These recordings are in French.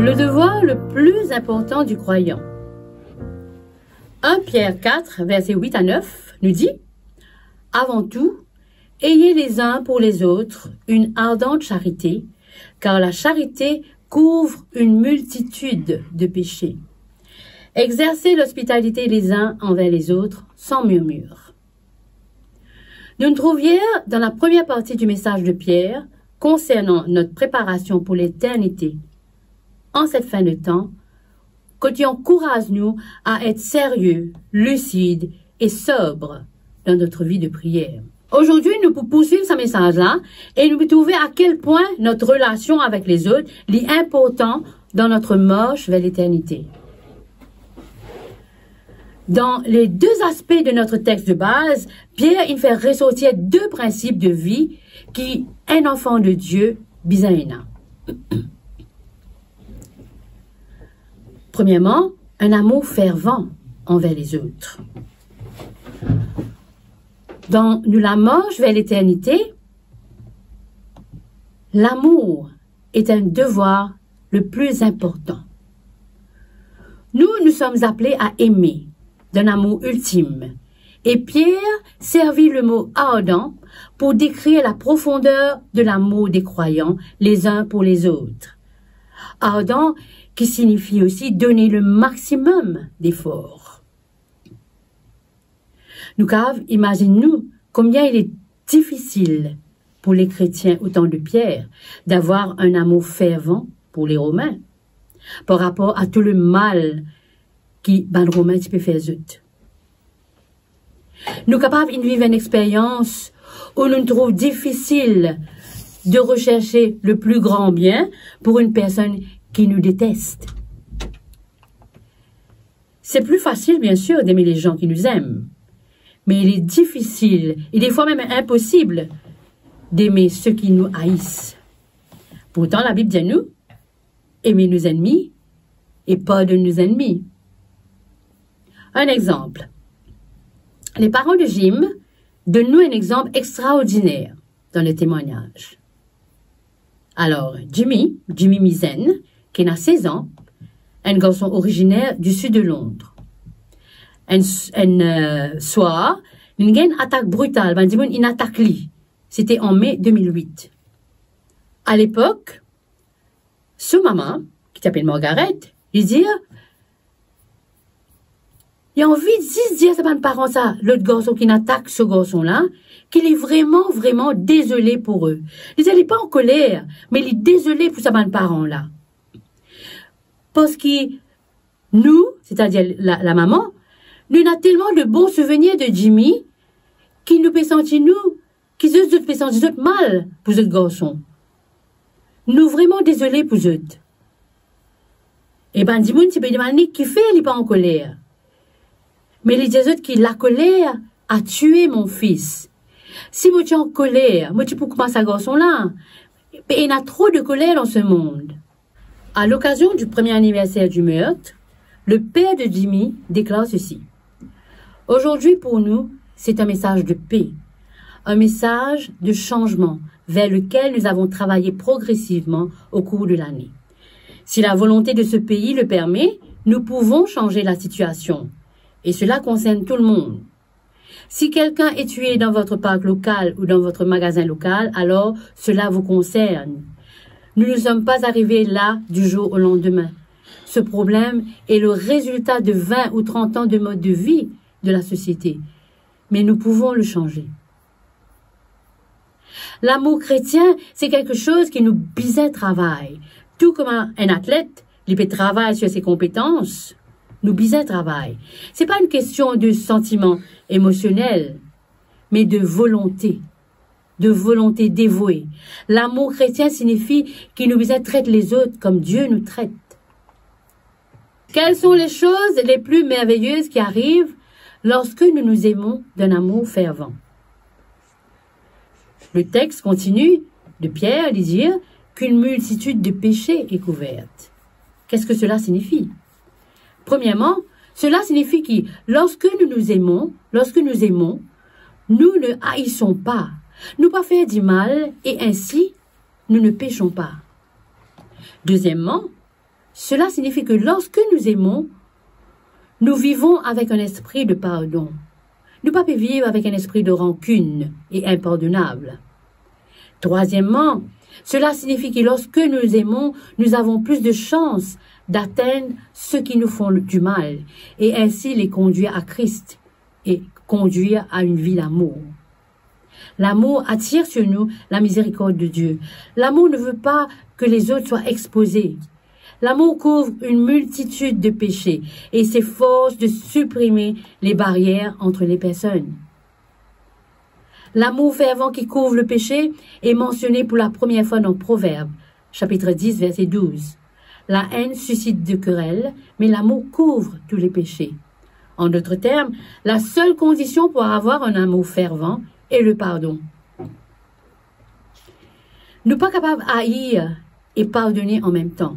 Le devoir le plus important du croyant. 1 Pierre 4, versets 8 à 9 nous dit « Avant tout, ayez les uns pour les autres une ardente charité, car la charité couvre une multitude de péchés. Exercez l'hospitalité les uns envers les autres sans murmure. » Nous nous trouvions hier dans la première partie du message de Pierre concernant notre préparation pour l'éternité. En cette fin de temps, que Dieu encourage-nous à être sérieux, lucides et sobres dans notre vie de prière. Aujourd'hui, nous pouvons poursuivre ce message-là et nous trouver à quel point notre relation avec les autres est important dans notre marche vers l'éternité. Dans les deux aspects de notre texte de base, Pierre il fait ressortir deux principes de vie qui un enfant de Dieu bisaïna. Premièrement, un amour fervent envers les autres. Dans la marche vers l'éternité, l'amour est un devoir le plus important. Nous sommes appelés à aimer d'un amour ultime. Et Pierre servit le mot ardent pour décrire la profondeur de l'amour des croyants les uns pour les autres. Ardent qui signifie aussi donner le maximum d'efforts. Nous imagine-nous combien il est difficile pour les chrétiens au temps de Pierre d'avoir un amour fervent pour les Romains par rapport à tout le mal qui les Romains peut faire zut. Nous capables de vivre une expérience où nous nous trouvons difficile de rechercher le plus grand bien pour une personne qui nous déteste. C'est plus facile, bien sûr, d'aimer les gens qui nous aiment, mais il est difficile, et des fois même impossible, d'aimer ceux qui nous haïssent. Pourtant, la Bible dit à nous, aimer nos ennemis et pardonner nos ennemis. Un exemple. Les parents de Jim donnent nous un exemple extraordinaire dans le témoignage. Alors, Jimmy Misen, qui a 16 ans, un garçon originaire du sud de Londres. Un soir, il y a une attaque brutale, une attaque li. C'était en mai 2008. À l'époque, sa maman, qui s'appelle Margaret, il dit il a envie de dire à ses parents ça, l'autre garçon qui attaque ce garçon-là, qu'il est vraiment, vraiment désolé pour eux. Il n'est pas en colère, mais il est désolé pour ses parents-là. Parce que nous, c'est-à-dire la maman, nous avons tellement de bons souvenirs de Jimmy, qui nous peut sentir nous, qui nous peut sentir mal pour ce garçon. Nous vraiment désolés pour eux. Et ben, dis-moi, tu peux demander qui fait, il n'est pas en colère. Mais les autres qui la colère a tué mon fils. Si moi tu es en colère, moi tu peux commencer à garçon-là. Il y a trop de colère dans ce monde. À l'occasion du premier anniversaire du meurtre, le père de Jimmy déclare ceci. Aujourd'hui pour nous, c'est un message de paix, un message de changement vers lequel nous avons travaillé progressivement au cours de l'année. Si la volonté de ce pays le permet, nous pouvons changer la situation. Et cela concerne tout le monde. Si quelqu'un est tué dans votre parc local ou dans votre magasin local, alors cela vous concerne. Nous ne sommes pas arrivés là du jour au lendemain. Ce problème est le résultat de 20 ou 30 ans de mode de vie de la société. Mais nous pouvons le changer. L'amour chrétien, c'est quelque chose qui nous bisait travail. Tout comme un athlète, il peut travailler sur ses compétences, nous bisait travail. C'est pas une question de sentiment émotionnel, mais de volonté dévouée. L'amour chrétien signifie qu'il nous traite les autres comme Dieu nous traite. Quelles sont les choses les plus merveilleuses qui arrivent lorsque nous nous aimons d'un amour fervent? Le texte continue de Pierre à dire qu'une multitude de péchés est couverte. Qu'est-ce que cela signifie? Premièrement, cela signifie que lorsque nous nous aimons, nous ne haïssons pas, nous pas faire du mal et ainsi nous ne péchons pas. Deuxièmement, Cela signifie que lorsque nous aimons, nous vivons avec un esprit de pardon. Nous ne pouvons pas vivre avec un esprit de rancune et impardonnable. Troisièmement, cela signifie que lorsque nous aimons, nous avons plus de chances d'atteindre ceux qui nous font du mal et ainsi les conduire à Christ et conduire à une vie d'amour. L'amour attire sur nous la miséricorde de Dieu. L'amour ne veut pas que les autres soient exposés. L'amour couvre une multitude de péchés et s'efforce de supprimer les barrières entre les personnes. L'amour fervent qui couvre le péché est mentionné pour la première fois dans Proverbes, chapitre 10, verset 12. La haine suscite de querelles, mais l'amour couvre tous les péchés. En d'autres termes, la seule condition pour avoir un amour fervent est le pardon. Nous ne sommes pas capables d'haïr et pardonner en même temps.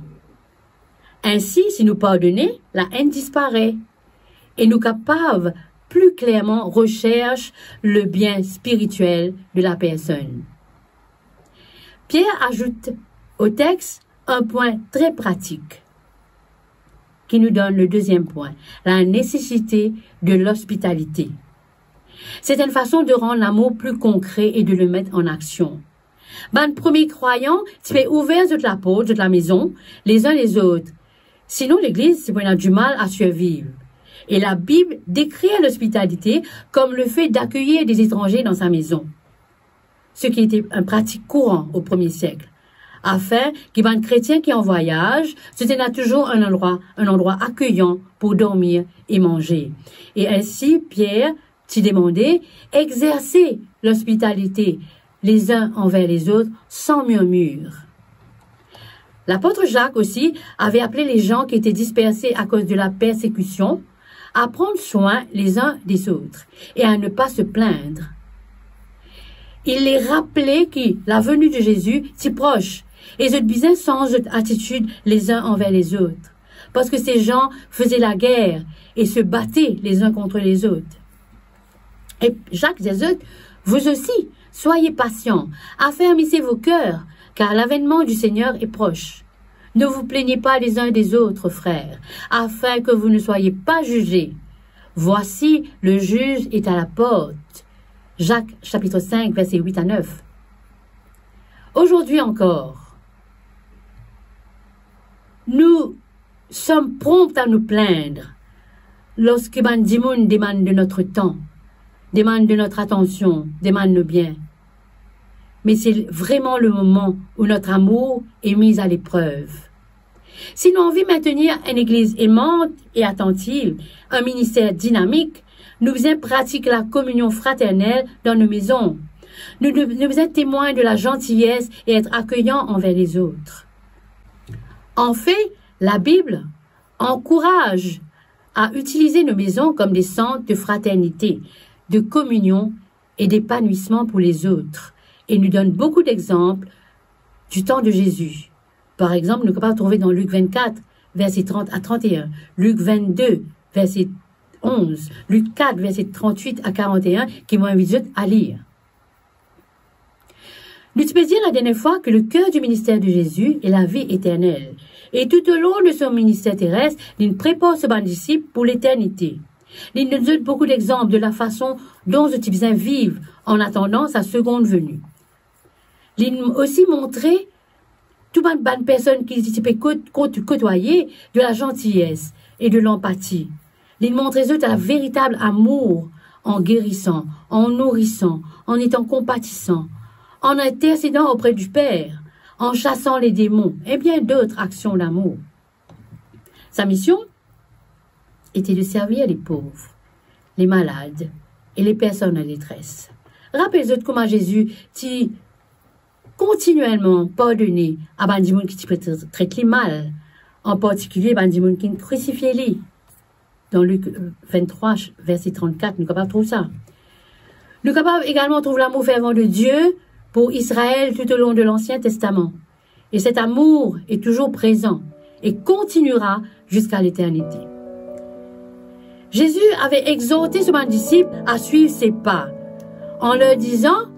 Ainsi, si nous pardonnons, la haine disparaît et nous capables plus clairement recherche le bien spirituel de la personne. Pierre ajoute au texte un point très pratique qui nous donne le deuxième point, la nécessité de l'hospitalité. C'est une façon de rendre l'amour plus concret et de le mettre en action. Ben, premier croyant, tu peux ouvrir toute la porte de la maison, les uns les autres. Sinon, l'église, c'est qu'on a du mal à survivre. Et la Bible décrit l'hospitalité comme le fait d'accueillir des étrangers dans sa maison. Ce qui était une pratique courante au 1er siècle. Afin qu'il y ait un chrétien qui est en voyage, c'était toujours un endroit accueillant pour dormir et manger. Et ainsi, Pierre t'y demandait, exercer l'hospitalité les uns envers les autres sans murmure. L'apôtre Jacques aussi avait appelé les gens qui étaient dispersés à cause de la persécution à prendre soin les uns des autres et à ne pas se plaindre. Il les rappelait que la venue de Jésus si proche et ils disaient sans attitude les uns envers les autres parce que ces gens faisaient la guerre et se battaient les uns contre les autres. Et Jacques disait, vous aussi, soyez patients, affermissez vos cœurs, car l'avènement du Seigneur est proche. Ne vous plaignez pas les uns des autres, frères, afin que vous ne soyez pas jugés. Voici, le juge est à la porte. Jacques, chapitre 5, versets 8 à 9. Aujourd'hui encore, nous sommes prompts à nous plaindre lorsque Bandimoun demande de notre temps, demande de notre attention, demande nos biens. Mais c'est vraiment le moment où notre amour est mis à l'épreuve. Si nous avons envie de maintenir une église aimante et attentive, un ministère dynamique, nous devons pratiquer la communion fraternelle dans nos maisons. Nous devons être témoins de la gentillesse et être accueillants envers les autres. En fait, la Bible encourage à utiliser nos maisons comme des centres de fraternité, de communion et d'épanouissement pour les autres. Et nous donne beaucoup d'exemples du temps de Jésus. Par exemple, nous pouvons trouver dans Luc 24, versets 30 à 31, Luc 22, verset 11, Luc 4, verset 38 à 41, qui m'ont invité à lire. Nous te dire la dernière fois que le cœur du ministère de Jésus est la vie éternelle. Et tout au long de son ministère terrestre, il prépare ce bon disciple pour l'éternité. Il nous donne beaucoup d'exemples de la façon dont ce type vivre en attendant sa seconde venue. Il nous aussi montré toute une bonne personne qui peut côtoyer de la gentillesse et de l'empathie. Il montre un véritable amour en guérissant, en nourrissant, en étant compatissant, en intercédant auprès du Père, en chassant les démons et bien d'autres actions d'amour. Sa mission était de servir les pauvres, les malades et les personnes en détresse. Rappelez-vous comment Jésus t'y continuellement pardonné à Bandimoun qui peut traiter mal, en particulier Bandimoun qui crucifié lui. Dans Luc 23, verset 34, nous sommes capables de trouver ça. Nous sommes capables également de trouver l'amour fervent de Dieu pour Israël tout au long de l'Ancien Testament. Et cet amour est toujours présent et continuera jusqu'à l'éternité. Jésus avait exhorté ses disciples à suivre ses pas en leur disant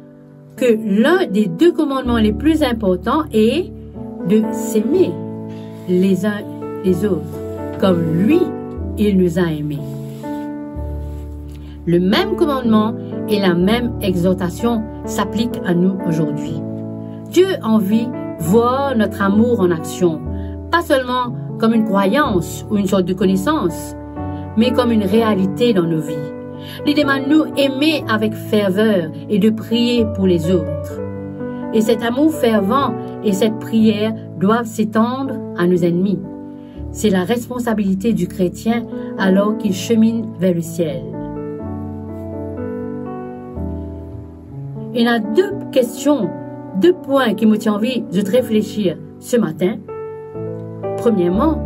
que l'un des deux commandements les plus importants est de s'aimer les uns les autres, comme lui, il nous a aimés. Le même commandement et la même exhortation s'appliquent à nous aujourd'hui. Dieu a envie de voir notre amour en action, pas seulement comme une croyance ou une sorte de connaissance, mais comme une réalité dans nos vies. Il demande nous aimer avec ferveur et de prier pour les autres. Et cet amour fervent et cette prière doivent s'étendre à nos ennemis. C'est la responsabilité du chrétien alors qu'il chemine vers le ciel. Il y a deux questions, deux points qui me tiennent envie de réfléchir ce matin. Premièrement,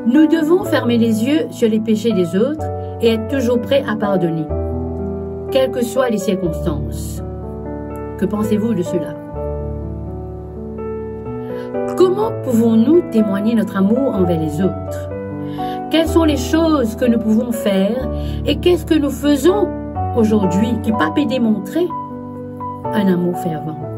nous devons fermer les yeux sur les péchés des autres et être toujours prêts à pardonner, quelles que soient les circonstances. Que pensez-vous de cela? Comment pouvons-nous témoigner notre amour envers les autres? Quelles sont les choses que nous pouvons faire et qu'est-ce que nous faisons aujourd'hui qui peut démontrer un amour fervent?